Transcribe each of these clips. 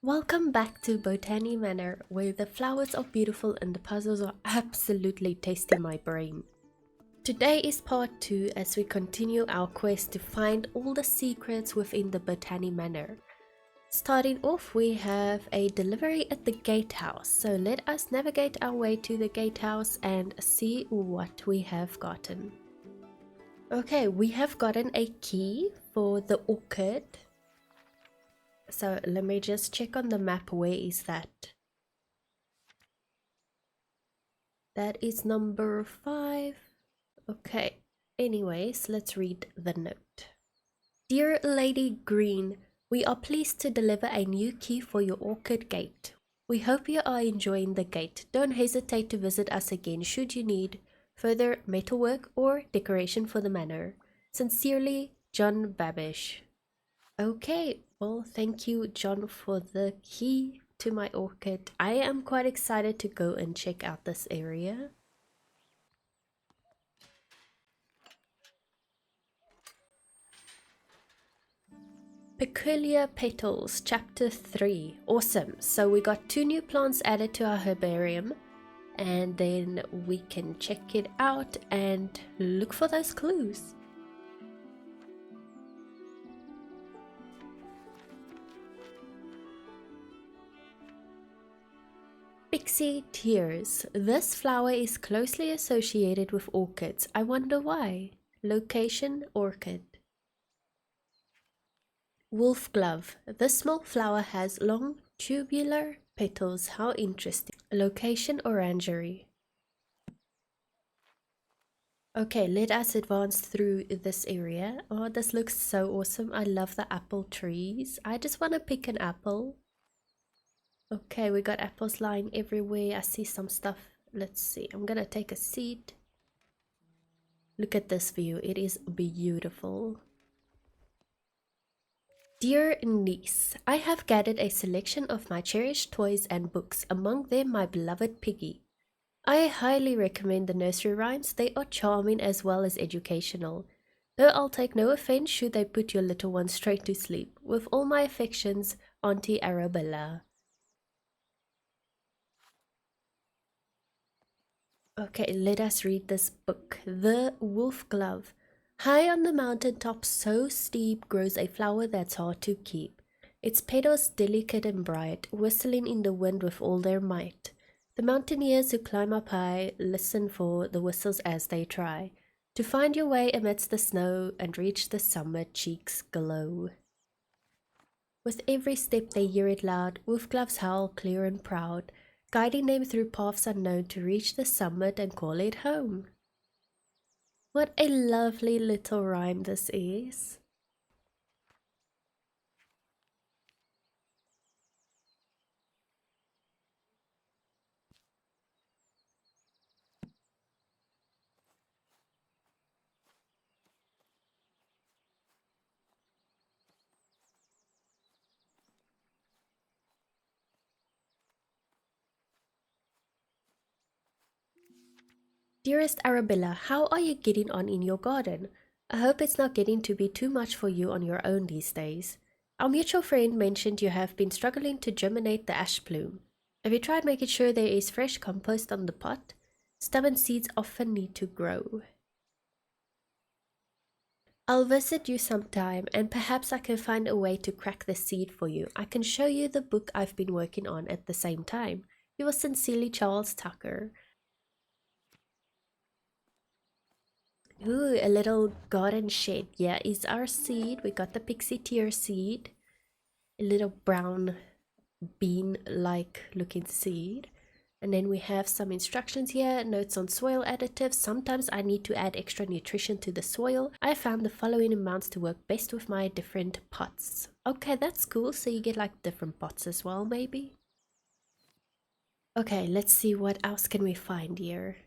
Welcome back to Botany Manor, where the flowers are beautiful and the puzzles are absolutely tasting my brain. Today is part 2 as we continue our quest to find all the secrets within the Botany Manor. Starting off, we have a delivery at the gatehouse, so let us navigate our way to the gatehouse and see what we have gotten. Okay, we have gotten a key for the orchid. So let me just check on the map, where is that? That is number 5. Okay, anyways, let's read the note. Dear Lady Green, we are pleased to deliver a new key for your orchid gate. We hope you are enjoying the gate. Don't hesitate to visit us again should you need further metalwork or decoration for the manor. Sincerely, John Babish. Okay, well, thank you, John, for the key to my orchid. I am quite excited to go and check out this area. Peculiar Petals, Chapter 3. Awesome. So we got 2 new plants added to our herbarium, and then we can check it out and look for those clues. Pixie Tiers. This flower is closely associated with orchids. I wonder why. Location: orchid. Wolfglove. This small flower has long, tubular petals. How interesting. Location: orangery. Okay, let us advance through this area. Oh, this looks so awesome. I love the apple trees. I just want to pick an apple. Okay, we got apples lying everywhere. I see some stuff. Let's see. I'm gonna take a seat. Look at this view. It is beautiful. Dear niece, I have gathered a selection of my cherished toys and books, among them my beloved Piggy. I highly recommend the nursery rhymes. They are charming as well as educational. Though I'll take no offense should they put your little one straight to sleep. With all my affections, Auntie Arabella. Okay, let us read this book. The Wolfglove. High on the mountain top, so steep, grows a flower that's hard to keep. Its petals delicate and bright, whistling in the wind with all their might. The mountaineers who climb up high listen for the whistles as they try to find your way amidst the snow and reach the summit. Cheeks glow. With every step they hear it loud, Wolfgloves howl clear and proud, guiding them through paths unknown to reach the summit and call it home. What a lovely little rhyme this is. Dearest Arabella, how are you getting on in your garden? I hope it's not getting to be too much for you on your own these days. Our mutual friend mentioned you have been struggling to germinate the ash plume. Have you tried making sure there is fresh compost on the pot? Stubborn seeds often need to grow. I'll visit you sometime and perhaps I can find a way to crack the seed for you. I can show you the book I've been working on at the same time. Yours sincerely, Charles Tucker. Ooh, a little garden shed. Yeah, is our seed. We got the Pixie Tier seed. A little brown bean-like looking seed. And then we have some instructions here, notes on soil additives. Sometimes I need to add extra nutrition to the soil. I found the following amounts to work best with my different pots. Okay, that's cool. So you get like different pots as well, maybe? Okay, let's see what else can we find here.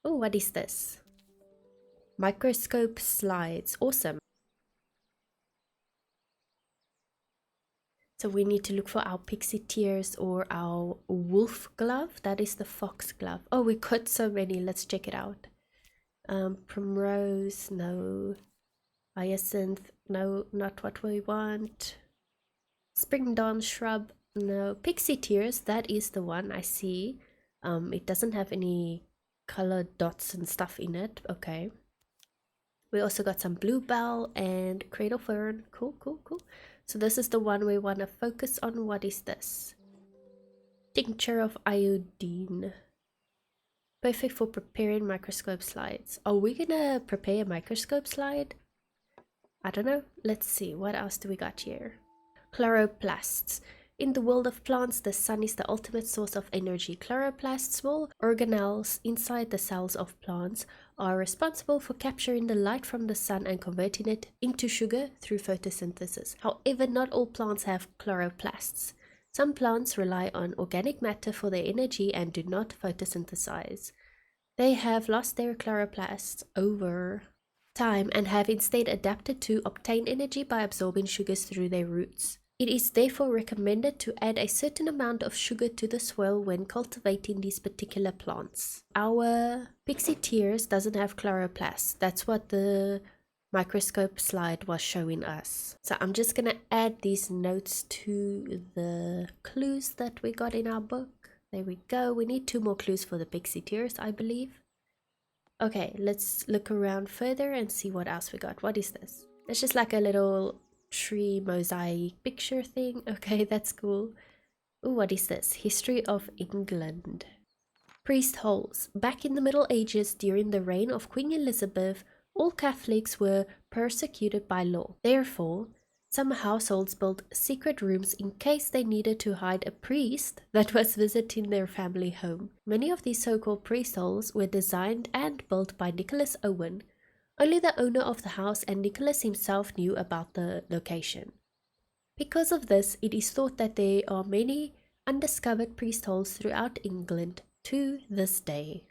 Oh, what is this? Microscope slides. Awesome. So we need to look for our Pixie Tiers or our Wolfglove. That is the Foxglove. Oh, we got so many. Let's check it out. Primrose, no. Hyacinth, no, not what we want. Spring dawn shrub, no. Pixie Tiers, that is the one I see. It doesn't have any colored dots and stuff in it. Okay. We also got some bluebell and cradle fern. Cool, cool, cool. So this is the one we want to focus on. What is this? Tincture of iodine. Perfect for preparing microscope slides. Are we gonna prepare a microscope slide? I don't know. Let's see. What else do we got here? Chloroplasts. In the world of plants, the sun is the ultimate source of energy. Chloroplasts, small organelles inside the cells of plants, are responsible for capturing the light from the sun and converting it into sugar through photosynthesis. However, not all plants have chloroplasts. Some plants rely on organic matter for their energy and do not photosynthesize. They have lost their chloroplasts over time and have instead adapted to obtain energy by absorbing sugars through their roots. It is therefore recommended to add a certain amount of sugar to the soil when cultivating these particular plants. Our Pixie Tiers doesn't have chloroplasts. That's what the microscope slide was showing us. So I'm just gonna add these notes to the clues that we got in our book. There we go. We need 2 more clues for the Pixie Tiers, I believe. Okay, let's look around further and see what else we got. What is this? It's just like a little tree mosaic picture thing. Okay, that's cool. Ooh, what is this? History of England. Priest holes. Back in the Middle Ages, during the reign of Queen Elizabeth, all Catholics were persecuted by law. Therefore, some households built secret rooms in case they needed to hide a priest that was visiting their family home. Many of these so-called priest holes were designed and built by Nicholas Owen. Only the owner of the house and Nicholas himself knew about the location. Because of this, it is thought that there are many undiscovered priest holes throughout England to this day.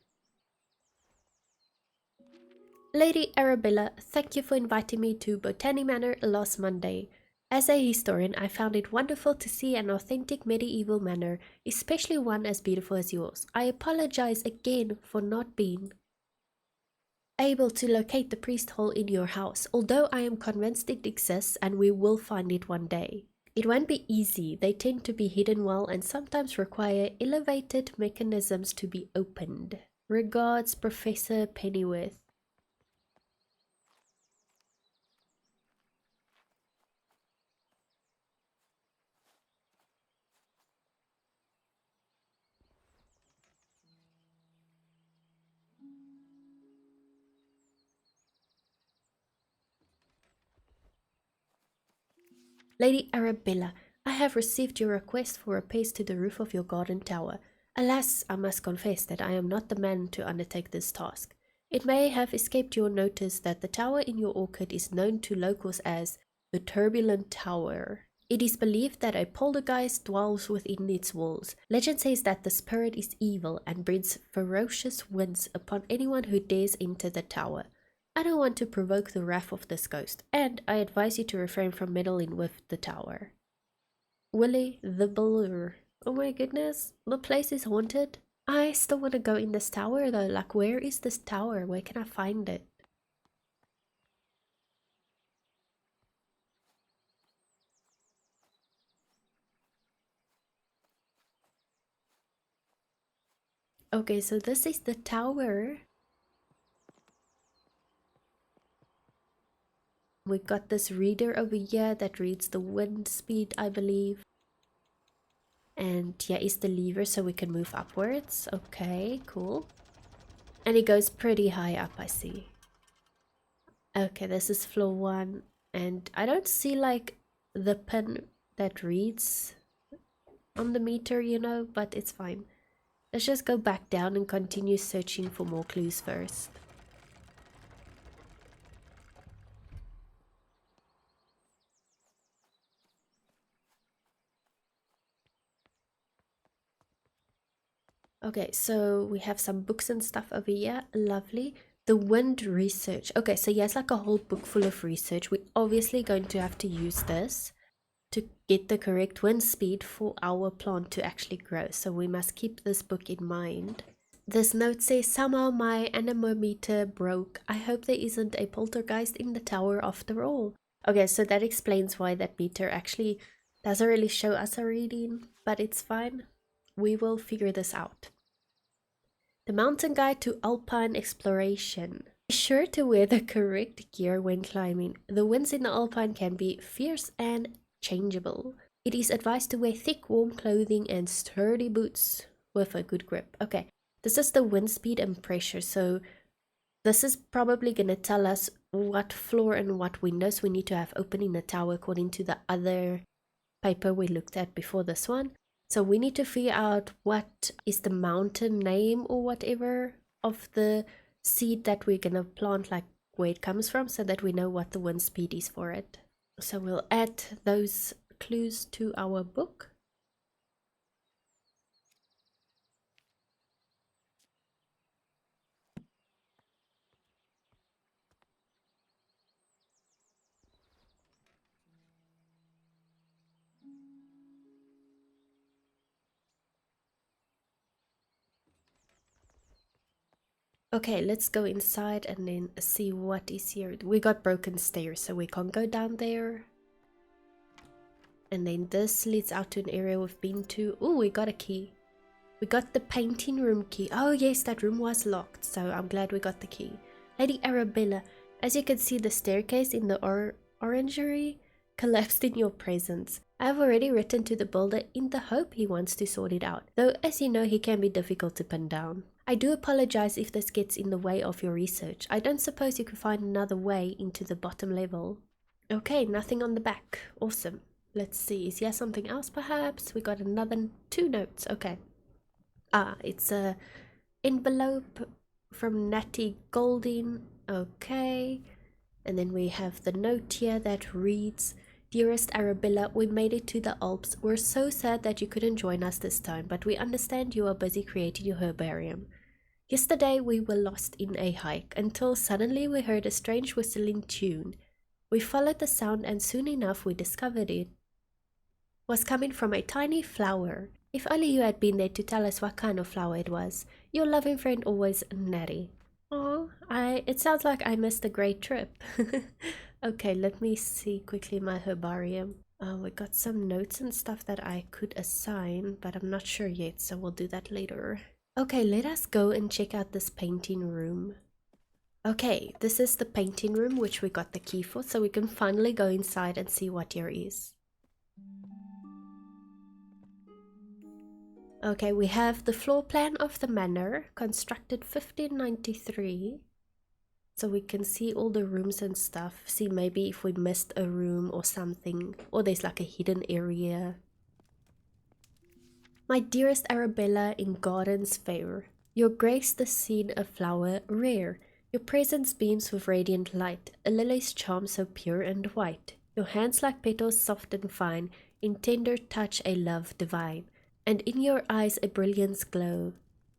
Lady Arabella, thank you for inviting me to Botany Manor last Monday. As a historian, I found it wonderful to see an authentic medieval manor, especially one as beautiful as yours. I apologize again for not being able to locate the priest hole in your house, although I am convinced it exists and we will find it one day. It won't be easy. They tend to be hidden well and sometimes require elevated mechanisms to be opened. Regards, Professor Pennyworth. Lady Arabella, I have received your request for repairs to the roof of your garden tower. Alas, I must confess that I am not the man to undertake this task. It may have escaped your notice that the tower in your orchard is known to locals as the Turbulent Tower. It is believed that a poltergeist dwells within its walls. Legend says that the spirit is evil and breeds ferocious winds upon anyone who dares enter the tower. I don't want to provoke the wrath of this ghost, and I advise you to refrain from meddling with the tower. Willie the Buller. Oh my goodness, the place is haunted. I still want to go in this tower though. Like, where is this tower? Where can I find it? Okay, so this is the tower. We got this reader over here that reads the wind speed, I believe. And yeah, is the lever so we can move upwards. Okay, cool. And it goes pretty high up, I see. Okay, this is floor 1. And I don't see like the pin that reads on the meter, you know, but it's fine. Let's just go back down and continue searching for more clues first. Okay, so we have some books and stuff over here. Lovely. The wind research. Okay, so yeah, it's like a whole book full of research. We're obviously going to have to use this to get the correct wind speed for our plant to actually grow. So we must keep this book in mind. This note says, somehow my anemometer broke. I hope there isn't a poltergeist in the tower after all. Okay, so that explains why that meter actually doesn't really show us a reading, but it's fine. We will figure this out. The Mountain Guide to Alpine Exploration. Be sure to wear the correct gear when climbing. The winds in the Alpine can be fierce and changeable. It is advised to wear thick, warm clothing and sturdy boots with a good grip. Okay, this is the wind speed and pressure, so this is probably going to tell us what floor and what windows we need to have open in the tower according to the other paper we looked at before this one. So we need to figure out what is the mountain name or whatever of the seed that we're going to plant, like where it comes from, so that we know what the wind speed is for it. So we'll add those clues to our book. Okay, let's go inside and then see what is here. We got broken stairs, so we can't go down there. And then this leads out to an area we've been to. Oh, we got a key. We got the painting room key. Oh yes, that room was locked, so I'm glad we got the key. Lady Arabella, as you can see, the staircase in the orangery collapsed in your presence. I have already written to the builder in the hope he wants to sort it out, though as you know he can be difficult to pin down. I do apologize if this gets in the way of your research. I don't suppose you could find another way into the bottom level. Okay, nothing on the back. Awesome. Let's see, is here something else perhaps? We got another 2 notes. Okay. Ah, it's a envelope from Natty Golding. Okay. And then we have the note here that reads, Dearest Arabella, we made it to the Alps. We're so sad that you couldn't join us this time, but we understand you are busy creating your herbarium. Yesterday we were lost in a hike until suddenly we heard a strange whistling tune. We followed the sound and soon enough we discovered it was coming from a tiny flower. If only you had been there to tell us what kind of flower it was. Your loving friend always, Natty. Oh, it sounds like I missed a great trip. Okay, let me see quickly my herbarium. We got some notes and stuff that I could assign, but I'm not sure yet, so we'll do that later. Okay, let us go and check out this painting room. Okay, this is the painting room which we got the key for, so we can finally go inside and see what here is. Okay, we have the floor plan of the manor, constructed 1593. So we can see all the rooms and stuff. See maybe if we missed a room or something, or there's like a hidden area. My dearest Arabella in gardens fair, your grace the scene a flower rare. Your presence beams with radiant light, a lily's charm so pure and white. Your hands like petals soft and fine, in tender touch a love divine. And in your eyes a brilliance glow,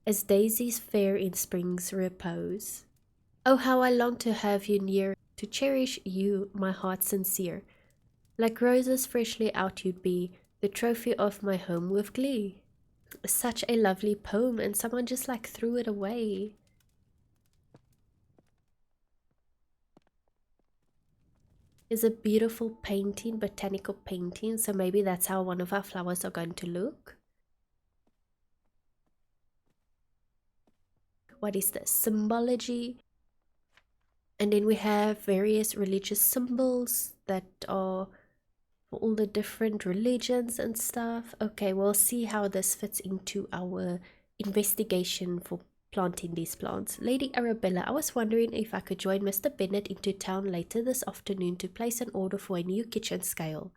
as daisies fair in spring's repose. Oh, how I long to have you near, to cherish you, my heart sincere. Like roses freshly out you'd be, the trophy of my home with glee. Such a lovely poem, and someone just like threw it away. It's a beautiful painting, botanical painting, so maybe that's how one of our flowers are going to look. What is this? Symbology. And then we have various religious symbols that are for all the different religions and stuff. Okay, we'll see how this fits into our investigation for planting these plants. Lady Arabella, I was wondering if I could join Mr. Bennet into town later this afternoon to place an order for a new kitchen scale.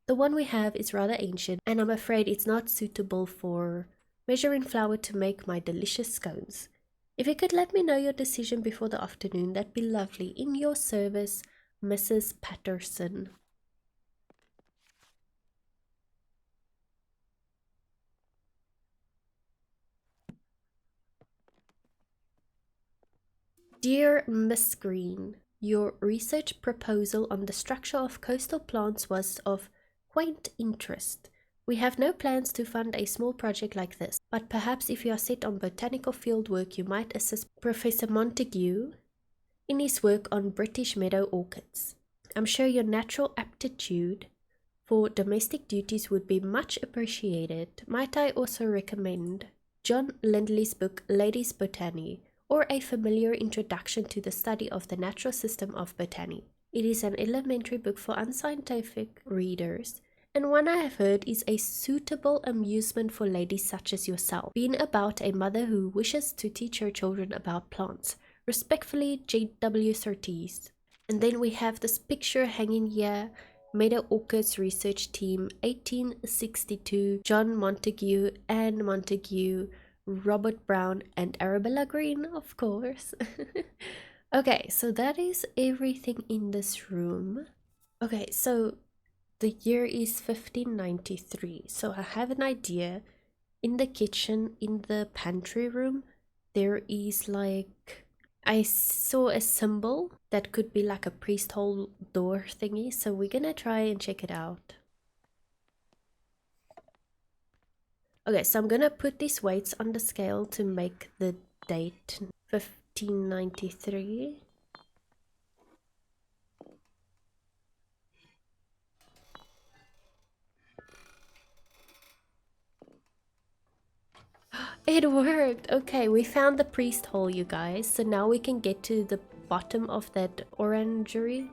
The one we have is rather ancient, and I'm afraid it's not suitable for measuring flour to make my delicious scones. If you could let me know your decision before the afternoon, that'd be lovely. In your service, Mrs. Patterson. Dear Miss Green, your research proposal on the structure of coastal plants was of quaint interest. We have no plans to fund a small project like this, but perhaps if you are set on botanical field work, you might assist Professor Montague in his work on British meadow orchids. I'm sure your natural aptitude for domestic duties would be much appreciated. Might I also recommend John Lindley's book Ladies' Botany, or a familiar introduction to the study of the natural system of botany. It is an elementary book for unscientific readers, and one I have heard is a suitable amusement for ladies such as yourself, being about a mother who wishes to teach her children about plants. Respectfully, J.W. Surtees. And then we have this picture hanging here. Meadow Orchids Research Team, 1862, John Montague, Anne Montague, Robert Brown, and Arabella Green, of course. Okay, so that is everything in this room. Okay, so the year is 1593. So I have an idea. In the kitchen, in the pantry room, there is like, I saw a symbol that could be like a priest hole door thingy, so we're gonna try and check it out. Okay, so I'm gonna put these weights on the scale to make the date 1593. It worked! Okay, we found the priest hole, you guys, so now we can get to the bottom of that orangery.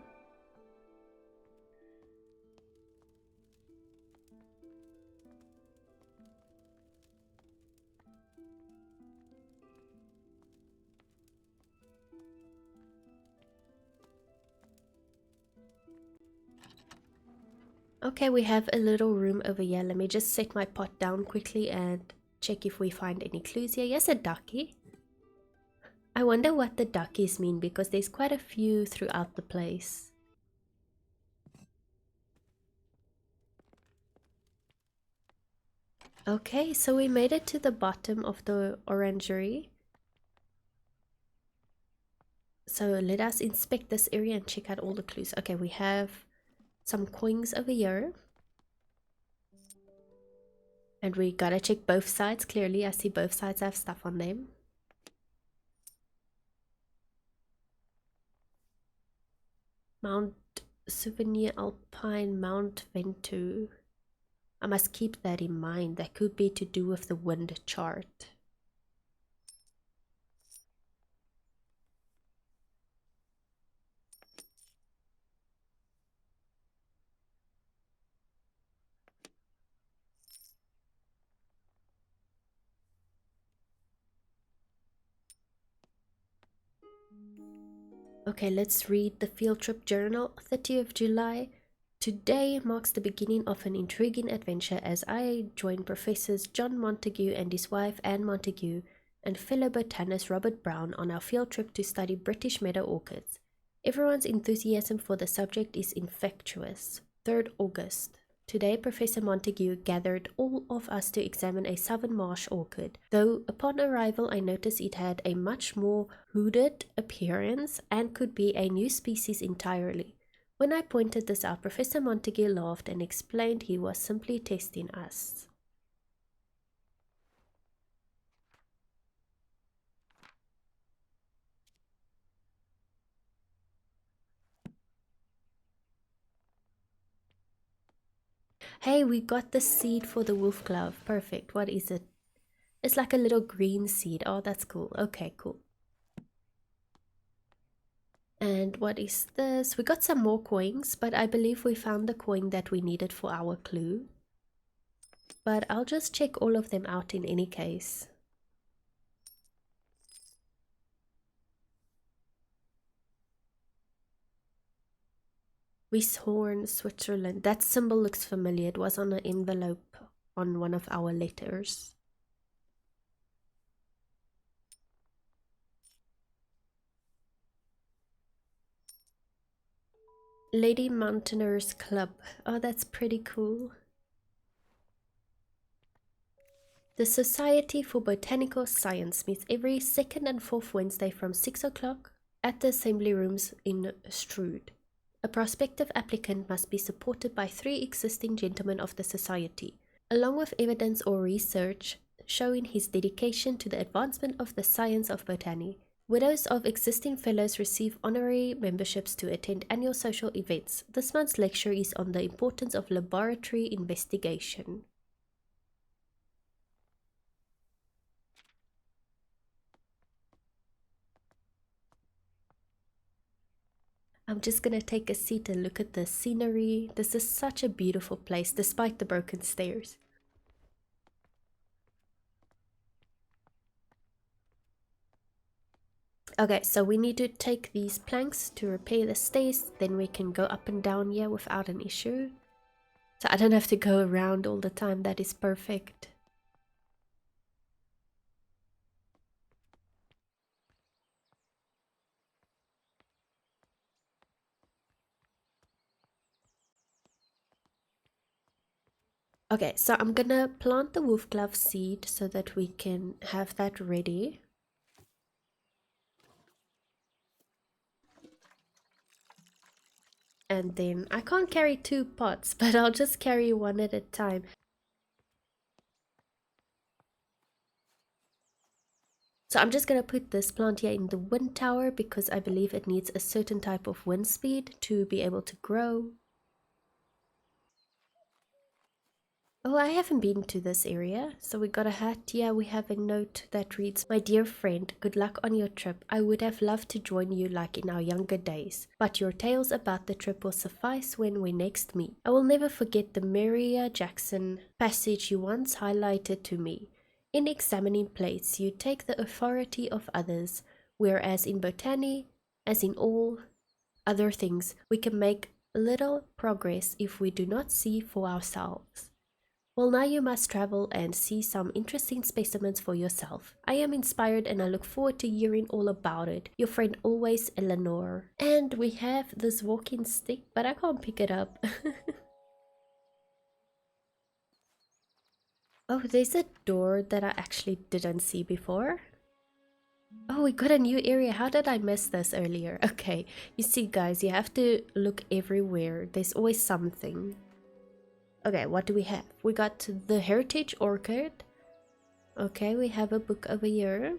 Okay, we have a little room over here. Let me just set my pot down quickly and check if we find any clues here. Yes, a ducky. I wonder what the duckies mean because there's quite a few throughout the place. Okay, so we made it to the bottom of the orangery. So let us inspect this area and check out all the clues. Okay, we have some coins over here. And we gotta check both sides. Clearly, I see both sides have stuff on them. Mount Souvenir Alpine, Mount Ventoux. I must keep that in mind. That could be to do with the wind chart. Okay, let's read the field trip journal. 30th of July. Today marks the beginning of an intriguing adventure as I join Professors John Montague and his wife Anne Montague and fellow botanist Robert Brown on our field trip to study British meadow orchids. Everyone's enthusiasm for the subject is infectious. 3rd August. Today, Professor Montague gathered all of us to examine a southern marsh orchid, though upon arrival I noticed it had a much more hooded appearance and could be a new species entirely. When I pointed this out, Professor Montague laughed and explained he was simply testing us. Hey, we got the seed for the wolfglove. Perfect. What is it? It's like a little green seed. Oh, that's cool. Okay, cool. And what is this? We got some more coins, but I believe we found the coin that we needed for our clue. But I'll just check all of them out in any case. Wishorn, Switzerland. That symbol looks familiar. It was on an envelope on one of our letters. Lady Mountaineers Club. Oh, that's pretty cool. The Society for Botanical Science meets every second and fourth Wednesday from 6 o'clock at the assembly rooms in Strood. A prospective applicant must be supported by 3 existing gentlemen of the society. along with evidence or research showing his dedication to the advancement of the science of botany. Widows of existing fellows receive honorary memberships to attend annual social events. This month's lecture is on the importance of laboratory investigation. I'm just gonna take a seat and look at the scenery. This is such a beautiful place despite the broken stairs. Okay, so we need to take these planks to repair the stairs, then we can go up and down here without an issue. So I don't have to go around all the time, that is perfect. Okay, so I'm gonna plant the wolfglove seed so that we can have that ready. And then I can't carry 2 pots, but I'll just carry one at a time. So I'm just gonna put this plant here in the wind tower because I believe it needs a certain type of wind speed to be able to grow. Oh, I haven't been to this area. So we got a hat. Yeah, we have a note that reads, "My dear friend, good luck on your trip. I would have loved to join you like in our younger days, but your tales about the trip will suffice when we next meet. I will never forget the Maria Jackson passage you once highlighted to me. In examining plates, you take the authority of others, whereas in botany, as in all other things, we can make little progress if we do not see for ourselves. Well, now you must travel and see some interesting specimens for yourself. I am inspired and I look forward to hearing all about it. Your friend always, Eleanor." And we have this walking stick, but I can't pick it up. Oh, there's a door that I actually didn't see before. Oh, we got a new area. How did I miss this earlier? Okay, you see guys, you have to look everywhere. There's always something. Okay, what do we have? We got the Heritage Orchid. Okay, we have a book over here.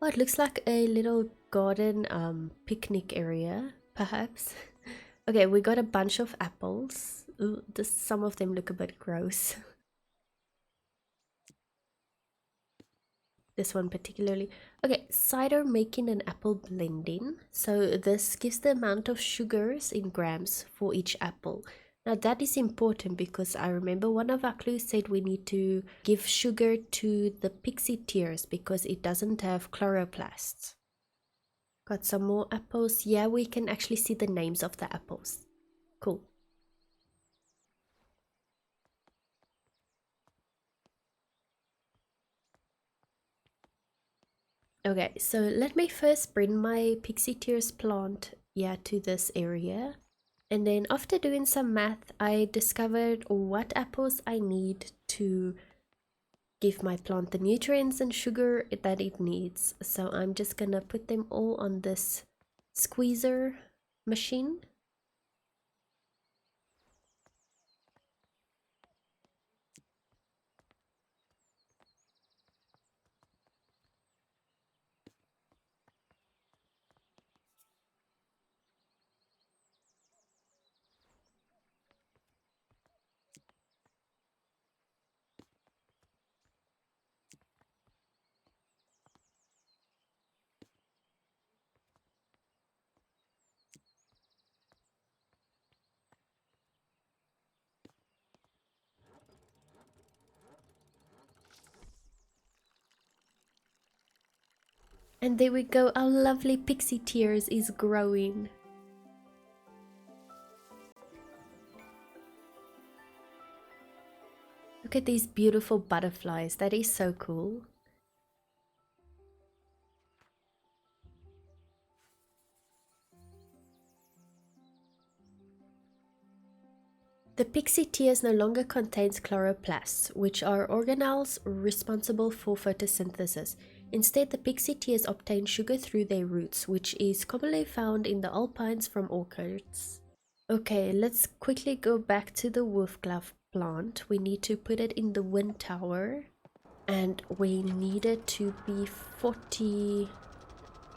Oh, it looks like a little garden picnic area, perhaps. Okay, we got a bunch of apples. Ooh, some of them look a bit gross. This one particularly. Okay, cider making and apple blending. So this gives the amount of sugars in grams for each apple. Now that is important because I remember one of our clues said we need to give sugar to the Pixie Tiers because it doesn't have chloroplasts. Got some more apples. Yeah, we can actually see the names of the apples. Cool. Okay, so let me first bring my Pixie Tiers plant, yeah, to this area. And then after doing some math, I discovered what apples I need to give my plant the nutrients and sugar that it needs. So I'm just gonna put them all on this squeezer machine. And there we go, our lovely Pixie Tiers is growing. Look at these beautiful butterflies, that is so cool. The Pixie Tiers no longer contains chloroplasts, which are organelles responsible for photosynthesis. Instead, the Pixie Tiers obtain sugar through their roots, which is commonly found in the alpines from orchards. Okay, let's quickly go back to the Wolfglove plant. We need to put it in the wind tower, and we need it to be 40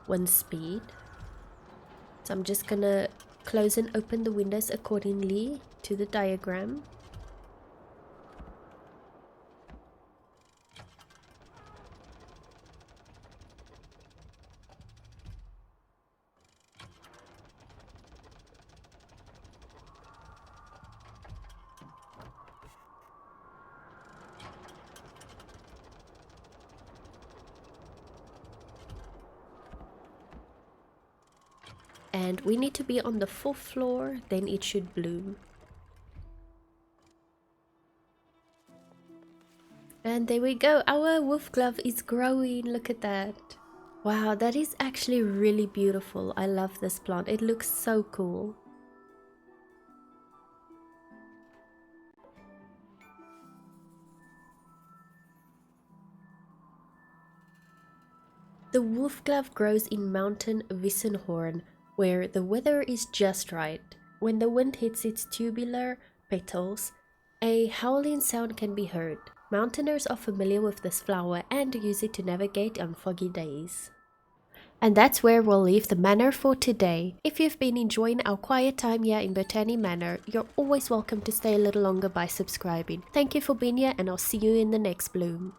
wind speed. So I'm just gonna close and open the windows accordingly to the diagram. And we need to be on the 4th floor, then it should bloom. And there we go, our Wolfglove is growing, look at that. Wow, that is actually really beautiful. I love this plant, it looks so cool. The Wolfglove grows in mountain Wissenhorn, where the weather is just right. When the wind hits its tubular petals, a howling sound can be heard. Mountaineers are familiar with this flower and use it to navigate on foggy days. And that's where we'll leave the manor for today. If you've been enjoying our quiet time here in Botany Manor, you're always welcome to stay a little longer by subscribing. Thank you for being here, and I'll see you in the next bloom.